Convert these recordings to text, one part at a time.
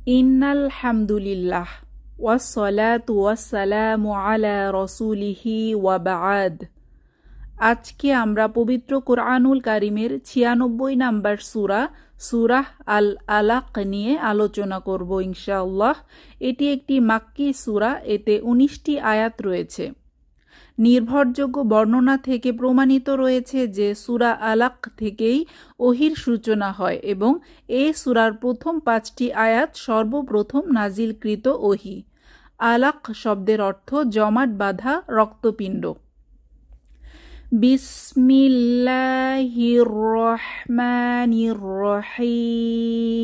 ইন্নাল হামদুলিল্লাহ ওয়াসসালাতু ওয়াসসালামু আলা রাসূলিহি ওয়া বা'দ। আজকে আমরা পবিত্র কোরআনুল কারীমের ৯৬ নাম্বার সূরা আল আলাক নিয়ে আলোচনা করব ইনশাআল্লাহ। এটি একটি মাক্কি সূরা, এতে ১৯টি আয়াত রয়েছে। নির্ভরযোগ্য বর্ণনা থেকে প্রমাণিত রয়েছে যে সূরা আলাক থেকেই ওহির সূচনা হয় এবং এই সূরার প্রথম ৫টি আয়াত সর্বপ্রথম নাজিলকৃত ওহি। আলাক শব্দের অর্থ জমাট বাঁধা রক্তপিণ্ড। বিসমিল্লাহির রহমানির রহিম।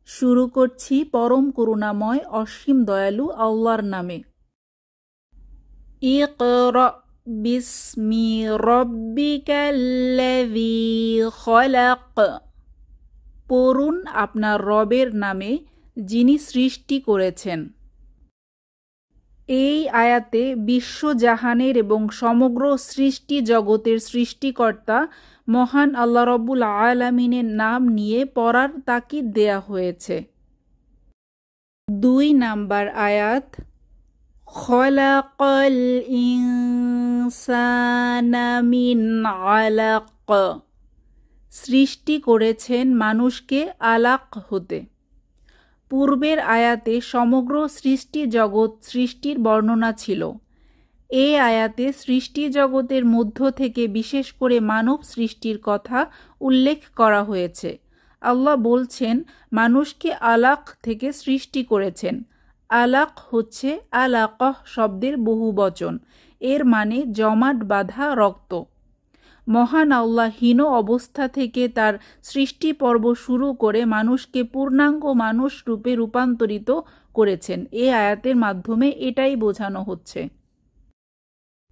শুরু করছি পরম করুণাময় অসীম দয়ালু আল্লাহর নামে। ইকরা বিসমি রব্বিকাল্লাযী খলাক। পড়ুন আপনার রবের নামে যিনি সৃষ্টি করেছেন। এই আয়াতে বিশ্বজাহানের এবং সমগ্র সৃষ্টি জগতের সৃষ্টিকর্তা মহান আল্লাহ রব্বুল আলামিনের নাম নিয়ে পড়ার তাকিদ দেয়া হয়েছে। ২ নাম্বার আয়াত, খলাকাল ইনসানা মিন আলাক। সৃষ্টি করেছেন মানুষকে আলাক হতে। পূর্বের আয়াতে সমগ্র সৃষ্টি জগৎ সৃষ্টির বর্ণনা ছিল। এই আয়াতে সৃষ্টি জগতের মধ্য থেকে বিশেষ করে মানব সৃষ্টির কথা উল্লেখ করা হয়েছে। আল্লাহ বলছেন মানুষকে আলাক থেকে সৃষ্টি করেছেন। আলাক হচ্ছে আলাকহ শব্দের বহুবচন, এর মানে জমাট বাঁধা রক্ত। মহান আল্লাহ হীন অবস্থা থেকে তার সৃষ্টি পর্ব শুরু করে মানুষকে পূর্ণাঙ্গ মানুষ রূপে রূপান্তরিত করেছেন। এই আয়াতের মাধ্যমে এটাই বোঝানো হচ্ছে।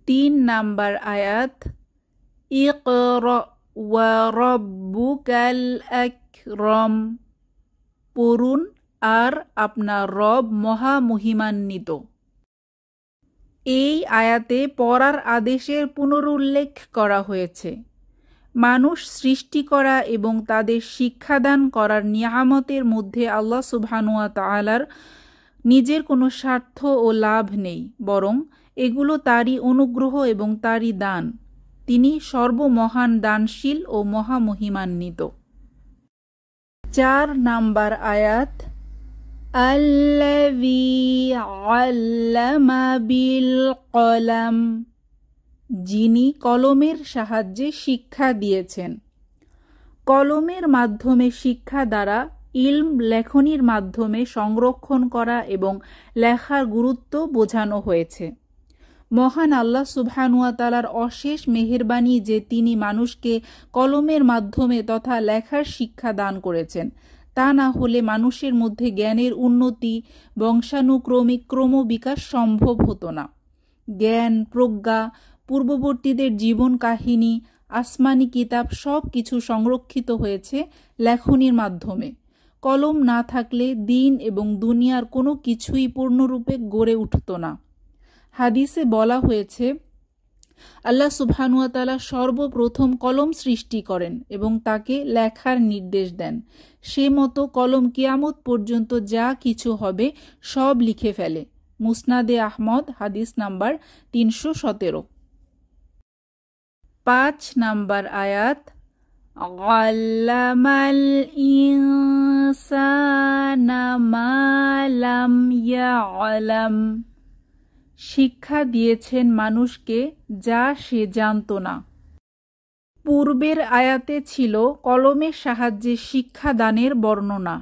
৩ নাম্বার আয়াত, ইকরা ওয়া রাব্বুকাল আকরাম। পড়ুন আর আপনার রব মহামহিমান্বিত। এই আয়াতে পড়ার আদেশের পুনরুল্লেখ করা হয়েছে। মানুষ সৃষ্টি করা এবং তাদের শিক্ষাদান করার নিয়ামতের মধ্যে আল্লাহ সুবহানাহু ওয়া তাআলার নিজের কোনো স্বার্থ ও লাভ নেই, বরং এগুলো তারই অনুগ্রহ এবং তারই দান। তিনি সর্বমহান দানশীল ও মহামহিমান্বিত। ৪ নাম্বার আয়াত, আল্লাযী আল্লামা বিল কলম। যিনি কলমের সাহায্যে শিক্ষা দিয়েছেন। কলমের মাধ্যমে শিক্ষা দ্বারা ইলম লেখনির মাধ্যমে সংরক্ষণ করা এবং লেখার গুরুত্ব বোঝানো হয়েছে। মহান আল্লাহ সুবহানাহু ওয়া তাআলার অশেষ মেহেরবানি যে তিনি মানুষকে কলমের মাধ্যমে তথা লেখার শিক্ষা দান করেছেন। তা না হলে মানুষের মধ্যে জ্ঞানের উন্নতি, বংশানুক্রমিক ক্রমবিকাশ সম্ভব হতো না। জ্ঞান, প্রজ্ঞা, পূর্ববর্তীদের জীবন কাহিনী, আসমানি কিতাব সব কিছু সংরক্ষিত হয়েছে লেখনির মাধ্যমে। কলম না থাকলে দিন এবং দুনিয়ার কোনো কিছুই পূর্ণরূপে গড়ে উঠত না। হাদিসে বলা হয়েছে আল্লাহ সুবহানাহু ওয়া তাআলা সর্বপ্রথম কলম সৃষ্টি করেন এবং তাকে লেখার নির্দেশ দেন। সে মতো কলম কিয়ামত পর্যন্ত যা কিছু হবে সব লিখে ফেলে। মুসনাদে আহমদ, হাদিস নাম্বার ৩১৭। ৫ নাম্বার আয়াত, আল্লামাল ইনসানা মা লাম ইয়ালাম। শিক্ষা দিয়েছেন মানুষকে যা সে জানত না। পূর্বের আয়াতে ছিল কলমের সাহায্যে শিক্ষাদানের বর্ণনা।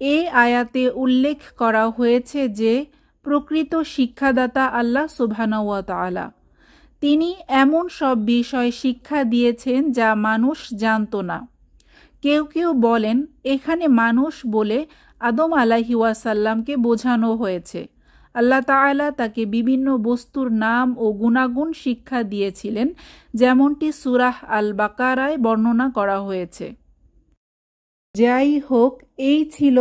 এই আয়াতে উল্লেখ করা হয়েছে যে প্রকৃত শিক্ষাদাতা আল্লাহ সুবহানাহু ওয়া তাআলা। তিনি এমন সব বিষয় শিক্ষা দিয়েছেন যা মানুষ জানত না। কেউ কেউ বলেন এখানে মানুষ বলে আদম আলাইহিস সালামকে বোঝানো হয়েছে। আল্লাহ তাআলা তাকে বিভিন্ন বস্তুর নাম ও গুণাগুণ শিক্ষা দিয়েছিলেন, যেমনটি সূরা আল বাকারায় বর্ণনা করা হয়েছে। যাই হোক, এই ছিল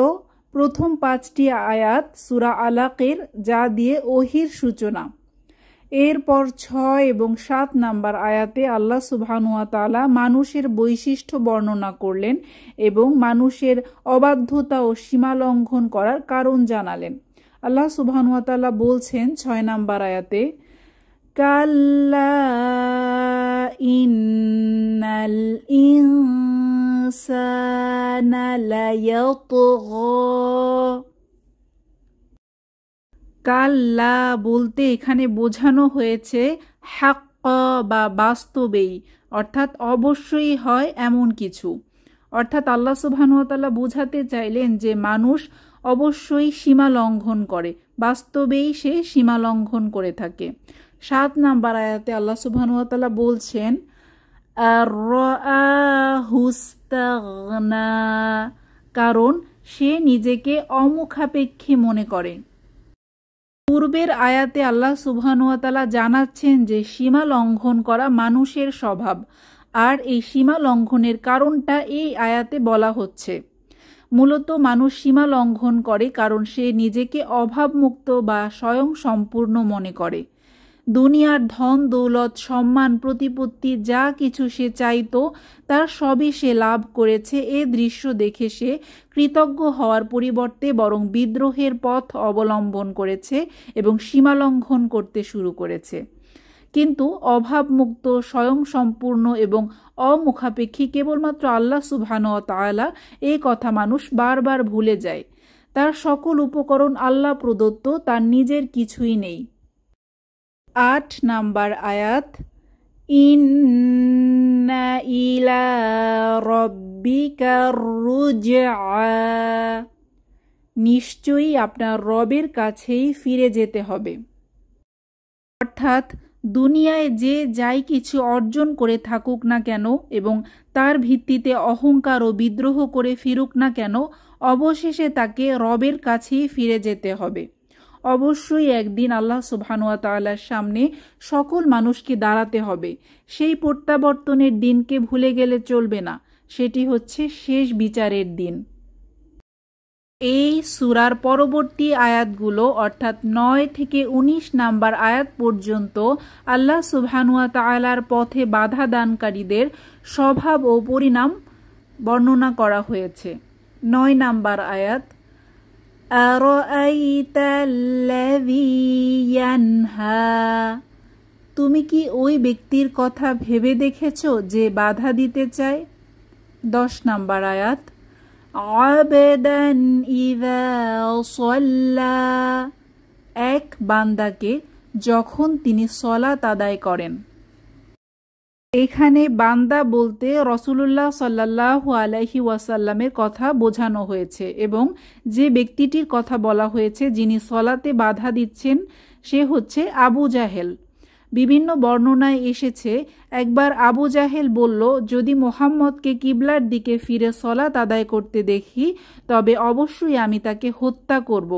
প্রথম ৫টি আয়াত সূরা আলাকের, যা দিয়ে ওহির সূচনা। এরপর 6 এবং 7 নাম্বার আয়াতে আল্লাহ সুবহানাহু ওয়া তাআলা মানুষের বৈশিষ্ট্য বর্ণনা করলেন এবং মানুষের অবাধ্যতা ও সীমালঙ্ঘন করার কারণ জানালেন। আল্লাহ সুবহানাহু ওয়া তাআলা বলছেন 6 নাম্বার আয়াতে, কাল্লা ইন্নাল ইনসানা লায়াতগা। কাল্লা বলতে এখানে বোঝানো হয়েছে হাক্কা বা বাস্তবেই, অর্থাৎ অবশ্যই হয় এমন কিছু। অর্থাৎ আল্লাহ সুবহানাহু ওয়া তাআলা বোঝাতে চাইলেন যে মানুষ অবশ্যই সীমা লঙ্ঘন করে, বাস্তবেই সে সীমা লঙ্ঘন করে থাকে। 7 নাম্বার আয়াতে আল্লাহ সুবহানাহু ওয়া তাআলা বলছেন আর-রাআহু ইসতাগনা, কারণ সে নিজেকে অমুখাপেক্ষী মনে করে। পূর্বের আয়াতে আল্লাহ সুবহানাহু ওয়া তাআলা জানাচ্ছেন যে সীমা লঙ্ঘন করা মানুষের স্বভাব, আর এই সীমা লঙ্ঘনের কারণটা এই আয়াতে বলা হচ্ছে। মূলত মানুষ সীমা লঙ্ঘন করে কারণ সে নিজেকে অভাবমুক্ত বা স্বয়ং সম্পূর্ণ মনে করে। দুনিয়ার ধন দৌলত সম্মান প্রতিপত্তি যা কিছু সে চাইতো তার সবই সে লাভ করেছে। এ দৃশ্য দেখে সে কৃতজ্ঞ হওয়ার পরিবর্তে বরং বিদ্রোহের পথ অবলম্বন করেছে এবং সীমালঙ্ঘন করতে শুরু করেছে। কিন্তু অভাবমুক্ত স্বয়ং সম্পূর্ণ এবং অমুখাপেক্ষী কেবলমাত্র আল্লাহ সুবহানাহু ওয়া তাআলা, এই কথা মানুষ বারবার ভুলে যায়। তার সকল উপকরণ আল্লাহ প্রদত্ত, তার নিজের কিছুই নেই। 8 নাম্বার আয়াত, ইন্না ইলা রাব্বিকা রুজআ, নিশ্চয়ই আপনার রবের কাছেই ফিরে যেতে হবে। অর্থাৎ দুনিয়ায় যে যাই কিছু অর্জন করে থাকুক না কেন এবং তার ভিত্তিতে অহংকার ও বিদ্রোহ করে ফিরুক না কেন, অবশেষে তাকে রবের কাছেই ফিরে যেতে হবে। অবশ্যই একদিন আল্লাহ সুবহানাহু ওয়া তাআলার সামনে সকল মানুষকে দাঁড়াতে হবে। সেই প্রত্যাবর্তনের দিনকে ভুলে গেলে চলবে না, সেটি হচ্ছে শেষ বিচারের দিন। এই সূরার পরবর্তী আয়াতগুলো অর্থাৎ 9 থেকে 19 নাম্বার আয়াত পর্যন্ত আল্লাহ সুবহানাহু ওয়া তাআলার পথে বাধা দানকারীদের স্বভাব ও পরিণাম বর্ণনা করা হয়েছে। 9 নাম্বার আয়াত, আরাআইতাল্লাযী ইয়ানহা, তুমি কি ওই ব্যক্তির কথা ভেবে দেখেছো যে বাধা দিতে চায়? 10 নাম্বার আয়াত, আবদান ইযা সাল্লা, এক বান্দাকে যখন তিনি সলাত আদায় করেন। এখানে বান্দা বলতে রাসূলুল্লাহ সাল্লাল্লাহু আলাইহি ওয়াসাল্লামের কথা বোঝানো হয়েছে এবং যে ব্যক্তিটির কথা বলা হয়েছে যিনি সলাতে বাধা দিচ্ছেন সে হচ্ছে আবু জাহেল। বিভিন্ন বর্ণনায় এসেছে একবার আবু জাহেল বলল, যদি মুহাম্মদকে কিবলার দিকে ফিরে সলাত আদায় করতে দেখি তবে অবশ্যই আমি তাকে হত্যা করব।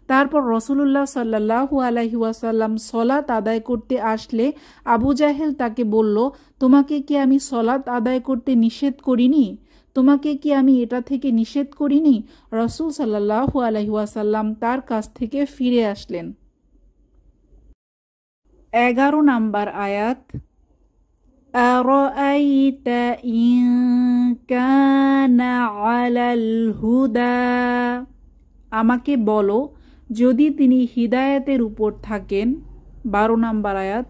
তারপর রাসূলুল্লাহ সাল্লাল্লাহু আলাইহি ওয়াসাল্লাম সলাত আদায় করতে আসলে আবু জাহেল তাকে বলল, তোমাকে কি আমি সলাত আদায় করতে নিষেধ করিনি? তোমাকে কি আমি এটা থেকে নিষেধ করিনি? রাসূল সাল্লাল্লাহু আলাইহি ওয়াসাল্লাম তার কাছ থেকে ফিরে আসলেন। 11 নাম্বার আয়াত, আরাআইতা ইন কানা আলাল হুদা, আমাকে বলো যদি তিনি হিদায়াতের উপর থাকেন। 12 নাম্বার আয়াত,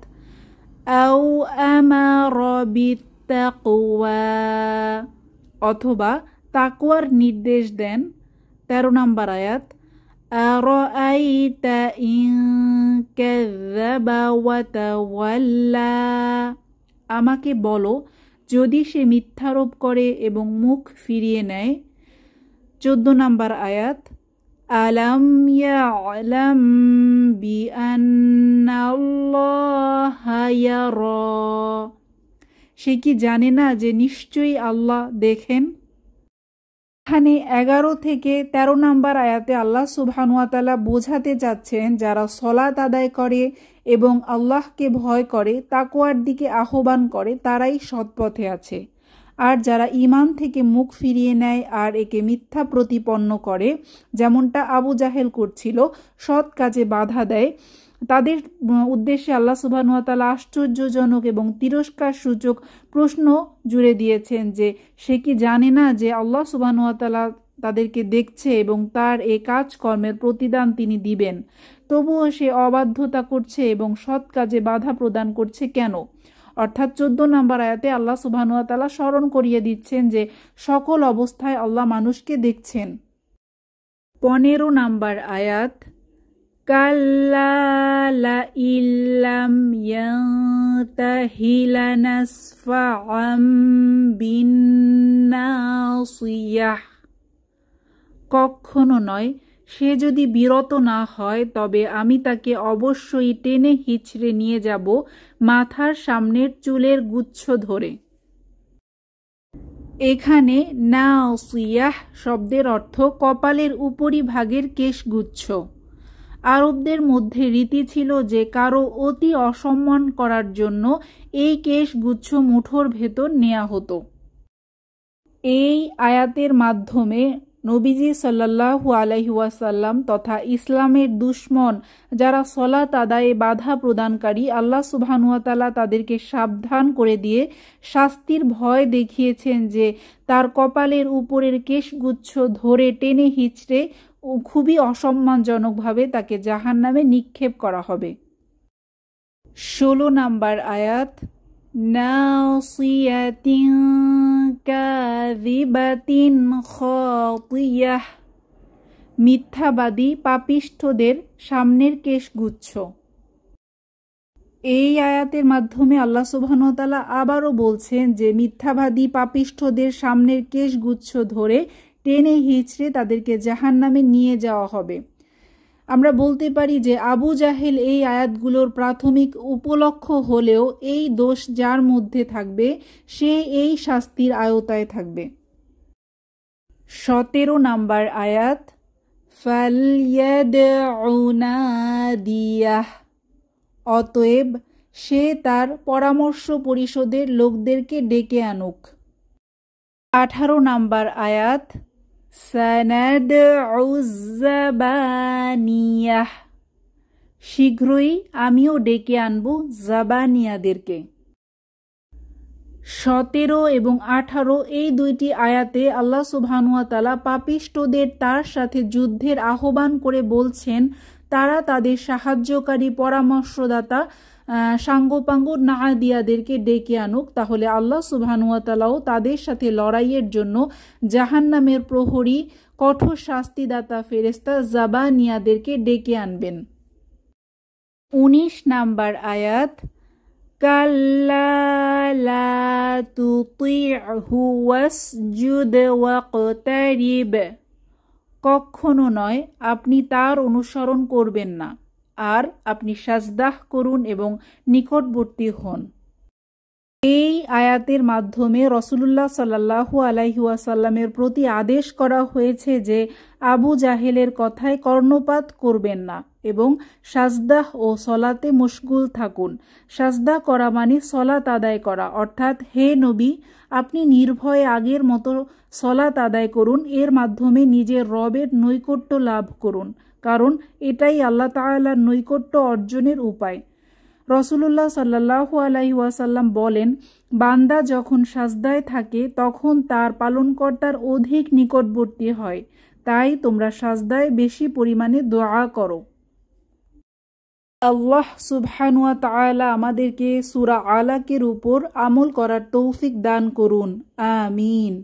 আও আমারা বিত্তাকওয়া, অথবা তাকওয়ার নির্দেশ দেন। 13 নাম্বার আয়াত, আরাআইতা ইন কাযযাবা ওয়া তাওয়াল্লা, আমাকে বলো যদি সে মিথ্যারোপ করে এবং মুখ ফিরিয়ে নেয়। 14 নাম্বার আয়াত, আলাম ইয়ালাম বিআন্নাল্লাহা ইয়ারা, সে কি জানে না যে নিশ্চয়ই আল্লাহ দেখেন। এখানে 11 থেকে 13 নাম্বার আয়াতে আল্লাহ সুবহানাহু ওয়া তাআলা বোঝাতে যাচ্ছেন যারা সলাত আদায় করে এবং আল্লাহকে ভয় করে, তাকওয়ার দিকে আহ্বান করে, তারাই সৎপথে আছে। আর যারা ঈমান থেকে মুখ ফিরিয়ে নেয় আর একে মিথ্যা প্রতিপন্ন করে, যেমনটা আবু জাহেল করছিল, সৎ কাজে বাধা দেয়, তাদের উদ্দেশ্যে আল্লাহ সুবহানাহু ওয়া তাআলা আশ্চর্যজনক এবং তিরস্কার সূচক প্রশ্ন জুড়ে দিয়েছেন যে সে কি জানে না যে আল্লাহ সুবহানাহু ওয়া তাআলা তাদেরকে দেখছে এবং তার এই কাজকর্মের প্রতিদান তিনি দিবেন, তবুও সে অবাধ্যতা করছে এবং সৎ কাজে বাধা প্রদান করছে কেন? অর্থাৎ 14 নম্বর আয়াতে আল্লাহ সুবহানাহু ওয়া তাআলা স্মরণ করিয়ে দিচ্ছেন যে সকল অবস্থায় আল্লাহ মানুষকে দেখছেন। 15 নম্বর আয়াত, কাল্লা লাইল্লাম ইয়ানতাহি লানাসফাআম বিন্নাসিয়াহ, কখনো নয়, সে যদি বিরত না হয় তবে আমি তাকে অবশ্যই টেনে হিচড়ে নিয়ে যাব মাথার সামনের চুলের গুচ্ছ ধরে। এখানে নাসিয়াহ শব্দের অর্থ কপালের উপরিভাগের কেশগুচ্ছ। আরবদের মধ্যে রীতি ছিল যে কারো অতি অসম্মান করার জন্য এই কেশগুচ্ছ মুঠোর ভেতর নেওয়া হতো। এই আয়াতের মাধ্যমে নবীজি সাল্লাল্লাহু আলাইহি ওয়াসাল্লাম তথা ইসলামের দুশমন যারা সলাত আদায়ে বাধা প্রদানকারী, আল্লাহ সুবহানাহু ওয়া তাআলা তাদেরকে সাবধান করে দিয়ে শাস্তির ভয় দেখিয়েছেন যে তার কপালের উপরের কেশগুচ্ছ ধরে টেনে হিচড়ে খুবই অসম্মানজনকভাবে তাকে জাহান্নামে নিক্ষেপ করা হবে। 16 নম্বর আয়াত, নাসিয়াতিন কাযিবাতিন খাতিয়াহ, মিথ্যাবাদী পাপিষ্ঠদের সামনের কেশগুচ্ছ। এই আয়াতের মাধ্যমে আল্লাহ সুবহানাহু ওয়া তাআলা আবারও বলছেন যে মিথ্যাবাদী পাপিষ্ঠদের সামনের কেশগুচ্ছ ধরে টেনে হিচড়ে তাদেরকে জাহান্নামে নিয়ে যাওয়া হবে। আমরা বলতে পারি যে আবু জাহেল এই আয়াতগুলোর প্রাথমিক উপলক্ষ হলেও এই দোষ যার মধ্যে থাকবে সে এই শাস্তির আওতায় থাকবে। 17 নম্বর আয়াত, ফালইয়াদউ নাদিয়াহ, অতএব সে তার পরামর্শ পরিষদের লোকদেরকে ডেকে আনুক। 18 নম্বর আয়াত, সানাদউ যাবানিয়াহ, শীঘ্রই আমিও ডেকে আনব জাবানিয়াদেরকে। 17 এবং 18 এই দুইটি আয়াতে আল্লাহ সুবহানাহু ওয়া তাআলা পাপিষ্ঠদের তার সাথে যুদ্ধের আহ্বান করে বলছেন তারা তাদের সাহায্যকারী পরামর্শদাতা সাঙ্গপাঙ্গ নাদিয়াদেরকে ডেকে আনুক, তাহলে আল্লাহ সুবহানাহু ওয়া তাআলাও তাদের সাথে লড়াইয়ের জন্য জাহান্নামের প্রহরী কঠোর শাস্তিদাতা ফেরেশতা জাবানিয়াদেরকে ডেকে আনবেন। 19 নম্বর আয়াত, কাল্লা লা তুতি'হু ওয়াসজুদ ওয়াকতারিব, কখনো নয়, আপনি তার অনুসরণ করবেন না, আর আপনি সাজদাহ করুন এবং নিকটবর্তী হন। এই আয়াতের মাধ্যমে রাসূলুল্লাহ সাল্লাল্লাহু আলাইহি ওয়াসাল্লামের প্রতি আদেশ করা হয়েছে যে আবু জাহেলের কথায় কর্ণপাত করবেন না এবং সাজদাহ ও সলাতে মশগুল থাকুন। সাজদা করা মানে সলাত আদায় করা, অর্থাৎ হে নবী, আপনি নির্ভয়ে আগের মতো সলাত আদায় করুন, এর মাধ্যমে নিজের রবের নৈকট্য লাভ করুন, কারণ এটাই আল্লাহ তাআলার নৈকট্য অর্জনের উপায়। রাসূলুল্লাহ সাল্লাল্লাহু আলাইহি ওয়াসাল্লাম বলেন, বান্দা যখন সাজদায় থাকে তখন তার পালনকর্তার অধিক নিকটবর্তী হয়, তাই তোমরা সাজদায় বেশি পরিমাণে দোয়া করো। আল্লাহ সুবহানাহু ওয়া তাআলা আমাদেরকে সূরা আলাকের উপর আমল করার তৌফিক দান করুন। আমিন।